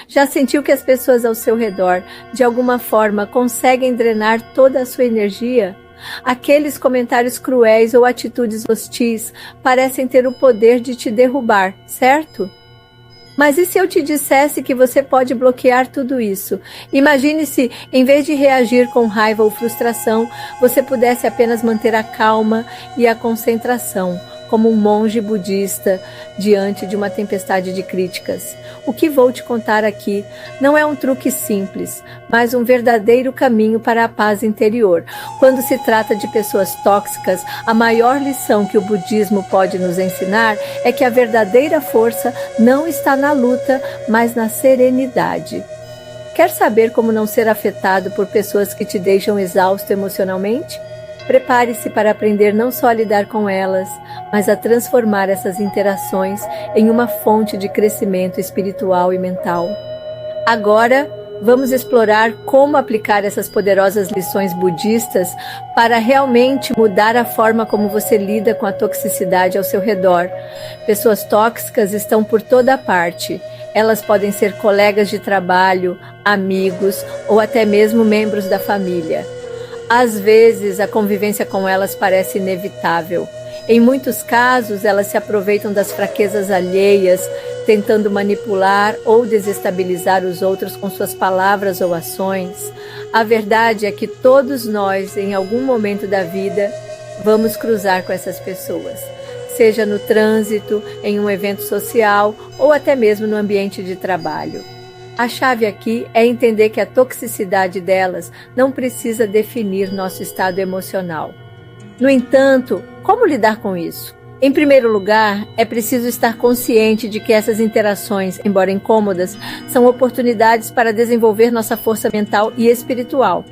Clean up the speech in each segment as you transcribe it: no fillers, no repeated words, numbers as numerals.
Já sentiu que as pessoas ao seu redor, de alguma forma, conseguem drenar toda a sua energia? Aqueles comentários cruéis ou atitudes hostis parecem ter o poder de te derrubar, certo? Mas e se eu te dissesse que você pode bloquear tudo isso? Imagine se, em vez de reagir com raiva ou frustração, você pudesse apenas manter a calma e a concentração, como um monge budista diante de uma tempestade de críticas. O que vou te contar aqui não é um truque simples, mas um verdadeiro caminho para a paz interior. Quando se trata de pessoas tóxicas, a maior lição que o budismo pode nos ensinar é que a verdadeira força não está na luta, mas na serenidade. Quer saber como não ser afetado por pessoas que te deixam exausto emocionalmente? Prepare-se para aprender não só a lidar com elas, mas a transformar essas interações em uma fonte de crescimento espiritual e mental. Agora, vamos explorar como aplicar essas poderosas lições budistas para realmente mudar a forma como você lida com a toxicidade ao seu redor. Pessoas tóxicas estão por toda parte. Elas podem ser colegas de trabalho, amigos ou até mesmo membros da família. Às vezes, a convivência com elas parece inevitável. Em muitos casos, elas se aproveitam das fraquezas alheias, tentando manipular ou desestabilizar os outros com suas palavras ou ações. A verdade é que todos nós, em algum momento da vida, vamos cruzar com essas pessoas, seja no trânsito, em um evento social ou até mesmo no ambiente de trabalho. A chave aqui é entender que a toxicidade delas não precisa definir nosso estado emocional. No entanto, como lidar com isso? Em primeiro lugar, é preciso estar consciente de que essas interações, embora incômodas, são oportunidades para desenvolver nossa força mental e espiritual.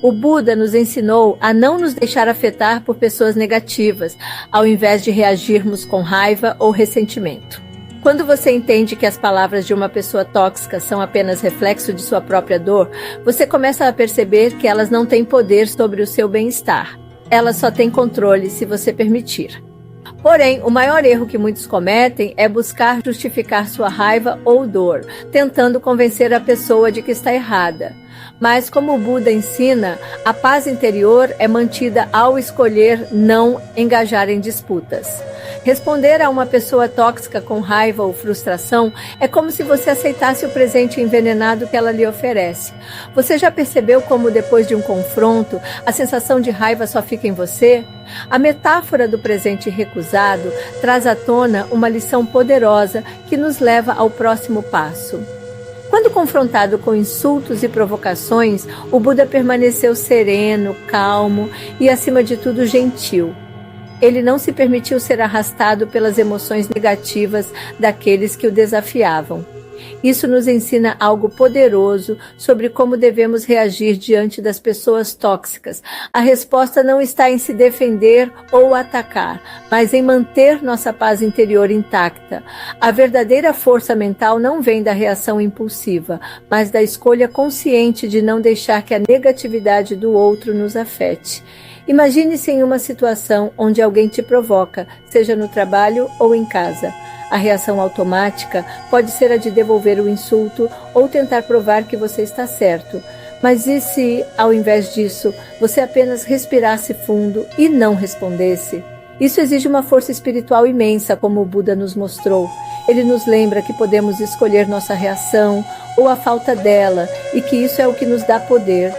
O Buda nos ensinou a não nos deixar afetar por pessoas negativas, ao invés de reagirmos com raiva ou ressentimento. Quando você entende que as palavras de uma pessoa tóxica são apenas reflexo de sua própria dor, você começa a perceber que elas não têm poder sobre o seu bem-estar. Elas só têm controle se você permitir. Porém, o maior erro que muitos cometem é buscar justificar sua raiva ou dor, tentando convencer a pessoa de que está errada. Mas, como o Buda ensina, a paz interior é mantida ao escolher não engajar em disputas. Responder a uma pessoa tóxica com raiva ou frustração é como se você aceitasse o presente envenenado que ela lhe oferece. Você já percebeu como, depois de um confronto, a sensação de raiva só fica em você? A metáfora do presente recusado traz à tona uma lição poderosa que nos leva ao próximo passo. Quando confrontado com insultos e provocações, o Buda permaneceu sereno, calmo e, acima de tudo, gentil. Ele não se permitiu ser arrastado pelas emoções negativas daqueles que o desafiavam. Isso nos ensina algo poderoso sobre como devemos reagir diante das pessoas tóxicas. A resposta não está em se defender ou atacar, mas em manter nossa paz interior intacta. A verdadeira força mental não vem da reação impulsiva, mas da escolha consciente de não deixar que a negatividade do outro nos afete. Imagine-se em uma situação onde alguém te provoca, seja no trabalho ou em casa. A reação automática pode ser a de devolver o insulto ou tentar provar que você está certo. Mas e se, ao invés disso, você apenas respirasse fundo e não respondesse? Isso exige uma força espiritual imensa, como o Buda nos mostrou. Ele nos lembra que podemos escolher nossa reação ou a falta dela e que isso é o que nos dá poder.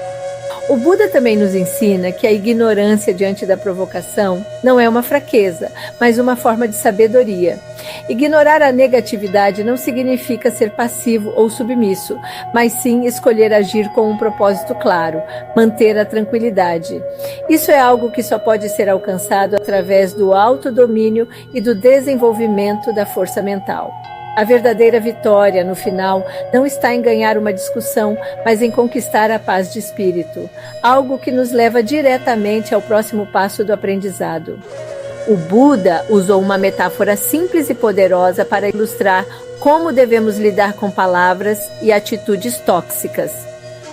O Buda também nos ensina que a ignorância diante da provocação não é uma fraqueza, mas uma forma de sabedoria. Ignorar a negatividade não significa ser passivo ou submisso, mas sim escolher agir com um propósito claro, manter a tranquilidade. Isso é algo que só pode ser alcançado através do autodomínio e do desenvolvimento da força mental. A verdadeira vitória, no final, não está em ganhar uma discussão, mas em conquistar a paz de espírito, algo que nos leva diretamente ao próximo passo do aprendizado. O Buda usou uma metáfora simples e poderosa para ilustrar como devemos lidar com palavras e atitudes tóxicas.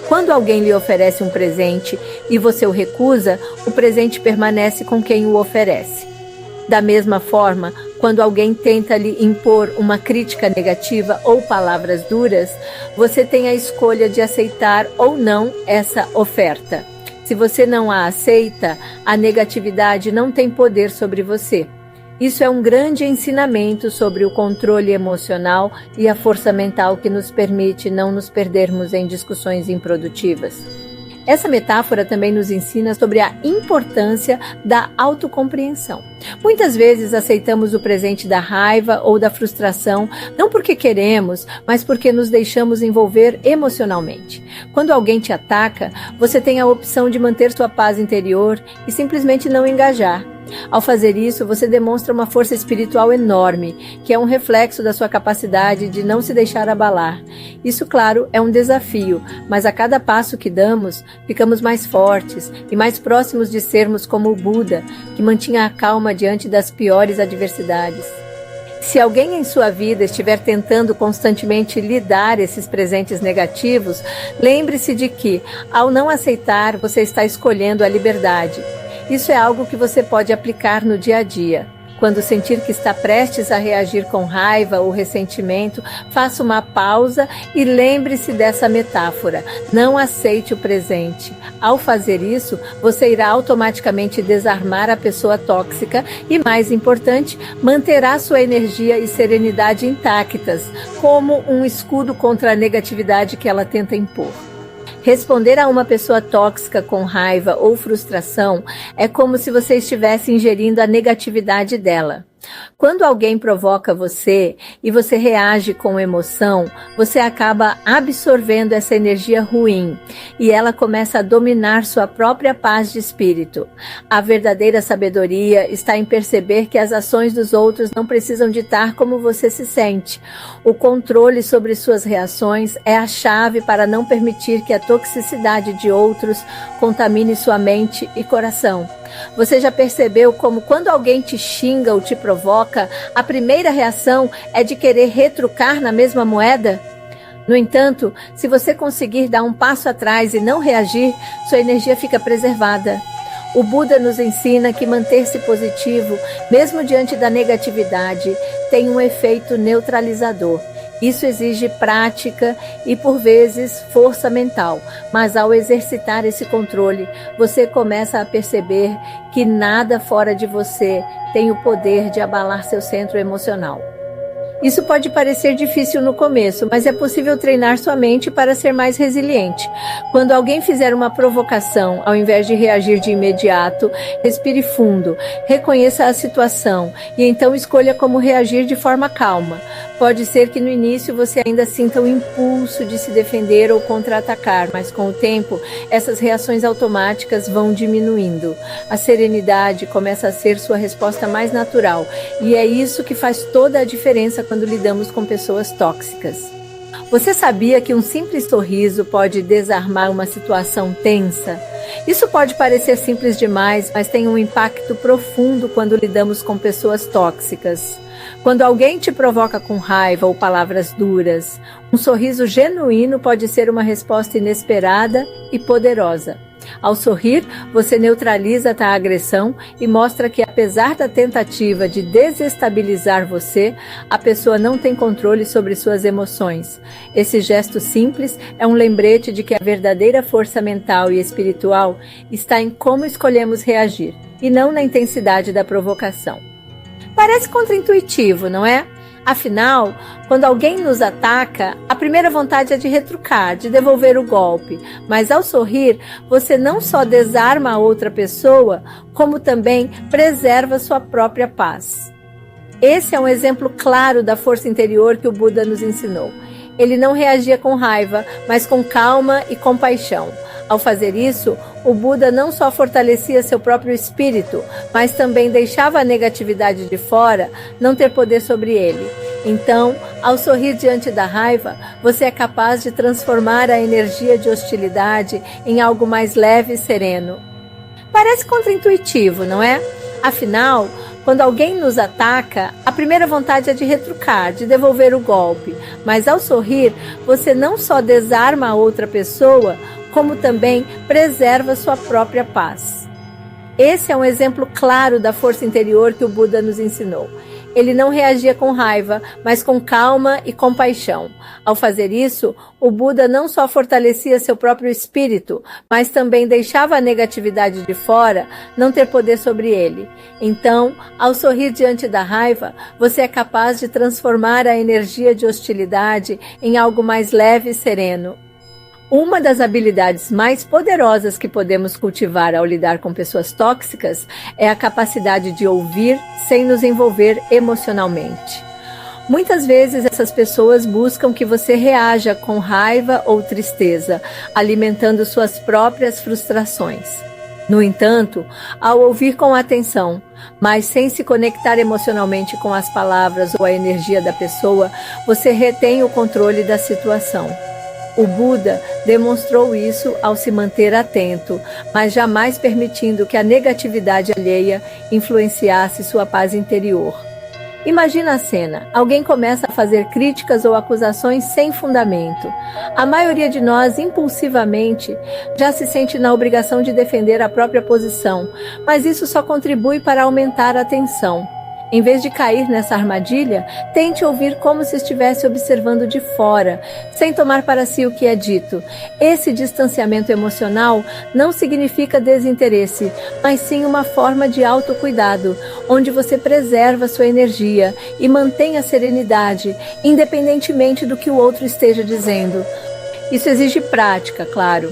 Quando alguém lhe oferece um presente e você o recusa, o presente permanece com quem o oferece. Da mesma forma, Quando alguém tenta lhe impor uma crítica negativa ou palavras duras, você tem a escolha de aceitar ou não essa oferta. Se você não a aceita, a negatividade não tem poder sobre você. Isso é um grande ensinamento sobre o controle emocional e a força mental que nos permite não nos perdermos em discussões improdutivas. Essa metáfora também nos ensina sobre a importância da autocompreensão. Muitas vezes aceitamos o presente da raiva ou da frustração, não porque queremos, mas porque nos deixamos envolver emocionalmente. Quando alguém te ataca, você tem a opção de manter sua paz interior e simplesmente não engajar. Ao fazer isso, você demonstra uma força espiritual enorme, que é um reflexo da sua capacidade de não se deixar abalar. Isso, claro, é um desafio, mas a cada passo que damos, ficamos mais fortes e mais próximos de sermos como o Buda, que mantinha a calma diante das piores adversidades. Se alguém em sua vida estiver tentando constantemente lhe dar esses presentes negativos, lembre-se de que, ao não aceitar, você está escolhendo a liberdade. Isso é algo que você pode aplicar no dia a dia. Quando sentir que está prestes a reagir com raiva ou ressentimento, faça uma pausa e lembre-se dessa metáfora. Não aceite o presente. Ao fazer isso, você irá automaticamente desarmar a pessoa tóxica e, mais importante, manterá sua energia e serenidade intactas, como um escudo contra a negatividade que ela tenta impor. Responder a uma pessoa tóxica com raiva ou frustração é como se você estivesse ingerindo a negatividade dela. Quando alguém provoca você e você reage com emoção, você acaba absorvendo essa energia ruim e ela começa a dominar sua própria paz de espírito. A verdadeira sabedoria está em perceber que as ações dos outros não precisam ditar como você se sente. O controle sobre suas reações é a chave para não permitir que a toxicidade de outros contamine sua mente e coração. Você já percebeu como quando alguém te xinga ou te provoca, a primeira reação é de querer retrucar na mesma moeda? No entanto, se você conseguir dar um passo atrás e não reagir, sua energia fica preservada. O Buda nos ensina que manter-se positivo, mesmo diante da negatividade, tem um efeito neutralizador. Isso exige prática e, por vezes, força mental, mas ao exercitar esse controle, você começa a perceber que nada fora de você tem o poder de abalar seu centro emocional. Isso pode parecer difícil no começo, mas é possível treinar sua mente para ser mais resiliente. Quando alguém fizer uma provocação, ao invés de reagir de imediato, respire fundo, reconheça a situação e então escolha como reagir de forma calma. Pode ser que no início você ainda sinta o impulso de se defender ou contra-atacar, mas com o tempo, essas reações automáticas vão diminuindo. A serenidade começa a ser sua resposta mais natural, e é isso que faz toda a diferença quando lidamos com pessoas tóxicas. Você sabia que um simples sorriso pode desarmar uma situação tensa? Isso pode parecer simples demais, mas tem um impacto profundo quando lidamos com pessoas tóxicas. Quando alguém te provoca com raiva ou palavras duras, um sorriso genuíno pode ser uma resposta inesperada e poderosa. Ao sorrir, você neutraliza a agressão e mostra que, apesar da tentativa de desestabilizar você, a pessoa não tem controle sobre suas emoções. Esse gesto simples é um lembrete de que a verdadeira força mental e espiritual está em como escolhemos reagir, e não na intensidade da provocação. Parece contraintuitivo, não é? Afinal, quando alguém nos ataca, a primeira vontade é de retrucar, de devolver o golpe. Mas ao sorrir, você não só desarma a outra pessoa, como também preserva sua própria paz. Esse é um exemplo claro da força interior que o Buda nos ensinou. Ele não reagia com raiva, mas com calma e compaixão. Ao fazer isso, o Buda não só fortalecia seu próprio espírito, mas também deixava a negatividade de fora não ter poder sobre ele. Então, ao sorrir diante da raiva, você é capaz de transformar a energia de hostilidade em algo mais leve e sereno. Parece contraintuitivo, não é? Afinal, quando alguém nos ataca, a primeira vontade é de retrucar, de devolver o golpe. Mas ao sorrir, você não só desarma a outra pessoa, como também preserva sua própria paz. Esse é um exemplo claro da força interior que o Buda nos ensinou. Ele não reagia com raiva, mas com calma e compaixão. Ao fazer isso, o Buda não só fortalecia seu próprio espírito, mas também deixava a negatividade de fora não ter poder sobre ele. Então, ao sorrir diante da raiva, você é capaz de transformar a energia de hostilidade em algo mais leve e sereno. Uma das habilidades mais poderosas que podemos cultivar ao lidar com pessoas tóxicas é a capacidade de ouvir sem nos envolver emocionalmente. Muitas vezes essas pessoas buscam que você reaja com raiva ou tristeza, alimentando suas próprias frustrações. No entanto, ao ouvir com atenção, mas sem se conectar emocionalmente com as palavras ou a energia da pessoa, você retém o controle da situação. O Buda demonstrou isso ao se manter atento, mas jamais permitindo que a negatividade alheia influenciasse sua paz interior. Imagina a cena. Alguém começa a fazer críticas ou acusações sem fundamento. A maioria de nós, impulsivamente, já se sente na obrigação de defender a própria posição, mas isso só contribui para aumentar a tensão. Em vez de cair nessa armadilha, tente ouvir como se estivesse observando de fora, sem tomar para si o que é dito. Esse distanciamento emocional não significa desinteresse, mas sim uma forma de autocuidado, onde você preserva sua energia e mantém a serenidade, independentemente do que o outro esteja dizendo. Isso exige prática, claro.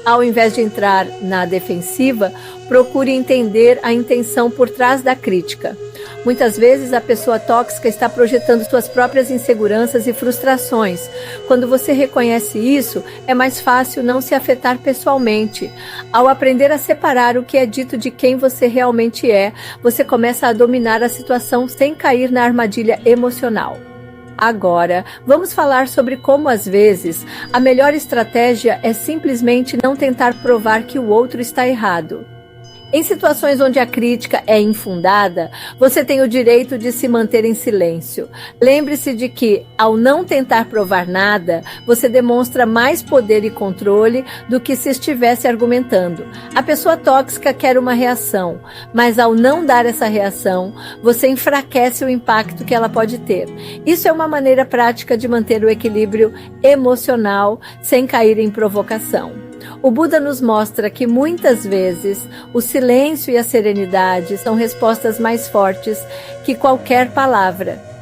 Ao invés de entrar na defensiva, procure entender a intenção por trás da crítica. Muitas vezes a pessoa tóxica está projetando suas próprias inseguranças e frustrações. Quando você reconhece isso, é mais fácil não se afetar pessoalmente. Ao aprender a separar o que é dito de quem você realmente é, você começa a dominar a situação sem cair na armadilha emocional. Agora, vamos falar sobre como, às vezes, a melhor estratégia é simplesmente não tentar provar que o outro está errado. Em situações onde a crítica é infundada, você tem o direito de se manter em silêncio. Lembre-se de que, ao não tentar provar nada, você demonstra mais poder e controle do que se estivesse argumentando. A pessoa tóxica quer uma reação, mas ao não dar essa reação, você enfraquece o impacto que ela pode ter. Isso é uma maneira prática de manter o equilíbrio emocional sem cair em provocação. O Buda nos mostra que muitas vezes o silêncio e a serenidade são respostas mais fortes que qualquer palavra.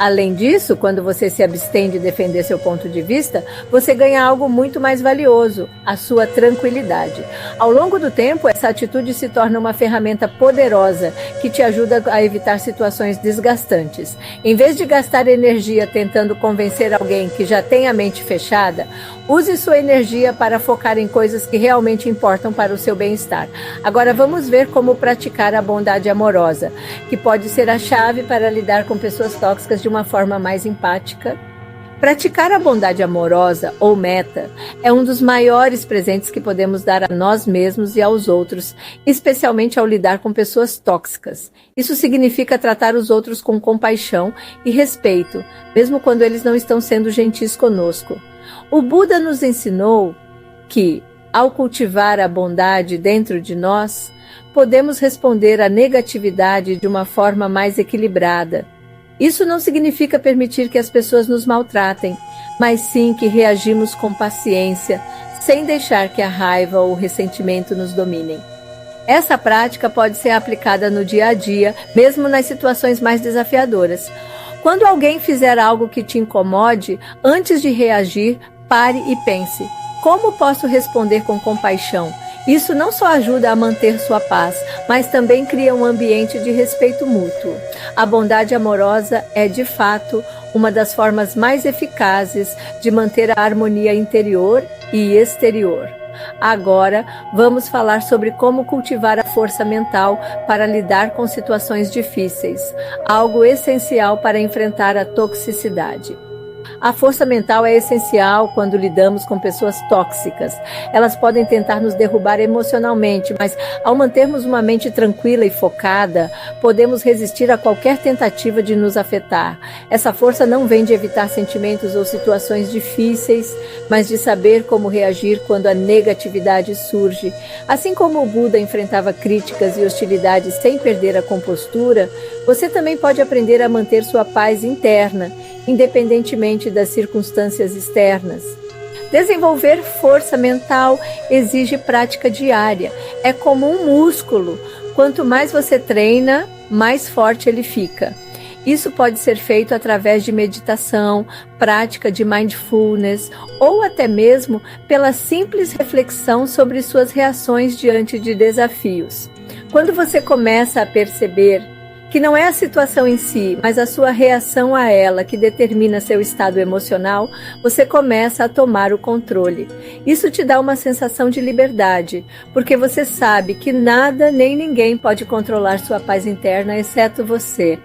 Além disso, quando você se abstém de defender seu ponto de vista, você ganha algo muito mais valioso, a sua tranquilidade. Ao longo do tempo, essa atitude se torna uma ferramenta poderosa que te ajuda a evitar situações desgastantes. Em vez de gastar energia tentando convencer alguém que já tem a mente fechada, use sua energia para focar em coisas que realmente importam para o seu bem-estar. Agora vamos ver como praticar a bondade amorosa, que pode ser a chave para lidar com pessoas tóxicas de uma forma mais empática. Praticar a bondade amorosa, ou metta, é um dos maiores presentes que podemos dar a nós mesmos e aos outros, especialmente ao lidar com pessoas tóxicas. Isso significa tratar os outros com compaixão e respeito, mesmo quando eles não estão sendo gentis conosco. O Buda nos ensinou que, ao cultivar a bondade dentro de nós, podemos responder à negatividade de uma forma mais equilibrada. Isso não significa permitir que as pessoas nos maltratem, mas sim que reagimos com paciência, sem deixar que a raiva ou o ressentimento nos dominem. Essa prática pode ser aplicada no dia a dia, mesmo nas situações mais desafiadoras. Quando alguém fizer algo que te incomode, antes de reagir, pare e pense: como posso responder com compaixão? Isso não só ajuda a manter sua paz, mas também cria um ambiente de respeito mútuo. A bondade amorosa é, de fato, uma das formas mais eficazes de manter a harmonia interior e exterior. Agora, vamos falar sobre como cultivar a força mental para lidar com situações difíceis, algo essencial para enfrentar a toxicidade. A força mental é essencial quando lidamos com pessoas tóxicas. Elas podem tentar nos derrubar emocionalmente, mas ao mantermos uma mente tranquila e focada, podemos resistir a qualquer tentativa de nos afetar. Essa força não vem de evitar sentimentos ou situações difíceis, mas de saber como reagir quando a negatividade surge. Assim como o Buda enfrentava críticas e hostilidades sem perder a compostura, você também pode aprender a manter sua paz interna, independentemente das circunstâncias externas. Desenvolver força mental exige prática diária. É como um músculo. Quanto mais você treina, mais forte ele fica. Isso pode ser feito através de meditação, prática de mindfulness ou até mesmo pela simples reflexão sobre suas reações diante de desafios. Quando você começa a perceber que não é a situação em si, mas a sua reação a ela que determina seu estado emocional, você começa a tomar o controle. Isso te dá uma sensação de liberdade, porque você sabe que nada nem ninguém pode controlar sua paz interna, exceto você.